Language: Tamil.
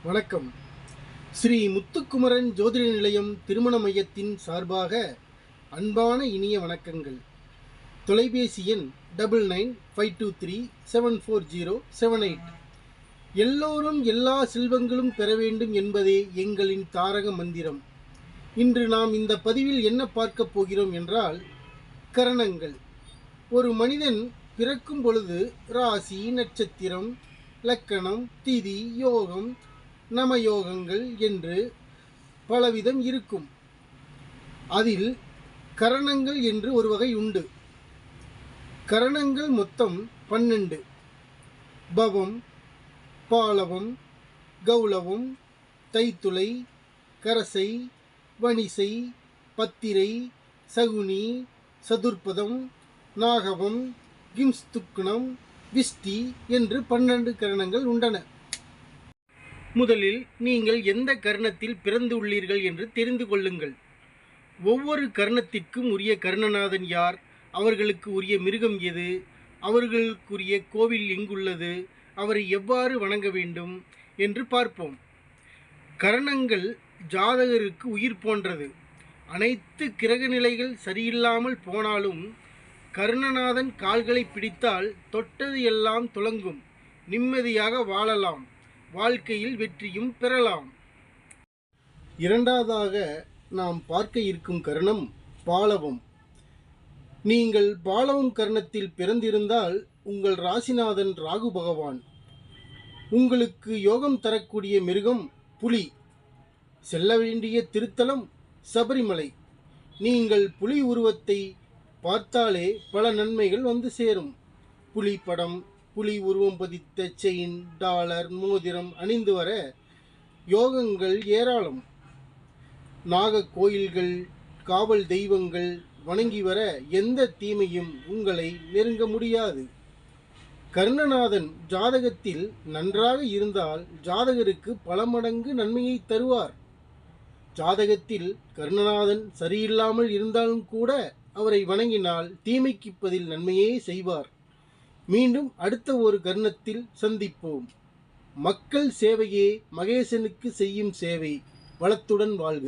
வணக்கம். ஸ்ரீ முத்துக்குமரன் ஜோதிட நிலையம் திருமண மையத்தின் சார்பாக அன்பான இனிய வணக்கங்கள். தொலைபேசி எண் 9952374078. எல்லோரும் எல்லா செல்வங்களும் பெற வேண்டும் என்பதே எங்களின் தாரக மந்திரம். இன்று நாம் இந்த பதிவில் என்ன பார்க்க போகிறோம் என்றால், கரணங்கள். ஒரு மனிதன் பிறக்கும் பொழுது ராசி, நட்சத்திரம், லக்கணம், திதி, யோகம், நமயோகங்கள் என்று பலவிதம் இருக்கும். அதில் கரணங்கள் என்று ஒரு வகை உண்டு. கரணங்கள் மொத்தம் 12. பவம், பாலவம், கௌளவம், தைத்துளை, கரசை, வணிசை, பத்திரை, சகுனி, சதுர்ப்பதம், நாகவம், கிம்ஸ்துக்னம், விஷ்டி என்று 12 கரணங்கள் உண்டன. முதலில் நீங்கள் எந்த கர்ணத்தில் பிறந்து உள்ளீர்கள் என்று தெரிந்து கொள்ளுங்கள். ஒவ்வொரு கர்ணத்திற்கும் உரிய கர்ணநாதன் யார், அவர்களுக்கு உரிய மிருகம் எது, அவர்களுக்குரிய கோவில் எங்குள்ளது, அவரை எவ்வாறு வணங்க வேண்டும் என்று பார்ப்போம். கரணங்கள் ஜாதகருக்கு உயிர் போன்றது. அனைத்து கிரக நிலைகள் சரியில்லாமல் போனாலும் கர்ணநாதன் கால்களை பிடித்தால் தொட்டது எல்லாம் துலங்கும். நிம்மதியாக வாழலாம், வாழ்க்கையில் வெற்றியும் பெறலாம். இரண்டாவதாக நாம் பார்க்க இருக்கும் கரணம் பாலவம். நீங்கள் பாலவம் கரணத்தில் பிறந்திருந்தால் உங்கள் ராசிநாதன் ராகு பகவான். உங்களுக்கு யோகம் தரக்கூடிய மிருகம் புலி. செல்ல வேண்டிய திருத்தலம் சபரிமலை. நீங்கள் புலி உருவத்தை பார்த்தாலே பல நன்மைகள் வந்து சேரும். புலி படம், புலி உருவம் பதித்த செயின், டாலர், மோதிரம் அணிந்து வர யோகங்கள் ஏராளம். நாக கோயில்கள், காவல் தெய்வங்கள் வணங்கி வர எந்த தீமையும் உங்களை நெருங்க முடியாது. கர்ணநாதன் ஜாதகத்தில் நன்றாக இருந்தால் ஜாதகருக்கு பல மடங்கு நன்மையை தருவார். ஜாதகத்தில் கர்ணநாதன் சரியில்லாமல் இருந்தாலும் கூட அவரை வணங்கினால் தீமைக்கு பதில் நன்மையே செய்வார். மீண்டும் அடுத்த ஒரு கர்ணத்தில் சந்திப்போம். மக்கள் சேவையே மகேசனுக்கு செய்யும் சேவை. வளத்துடன் வாழ்க.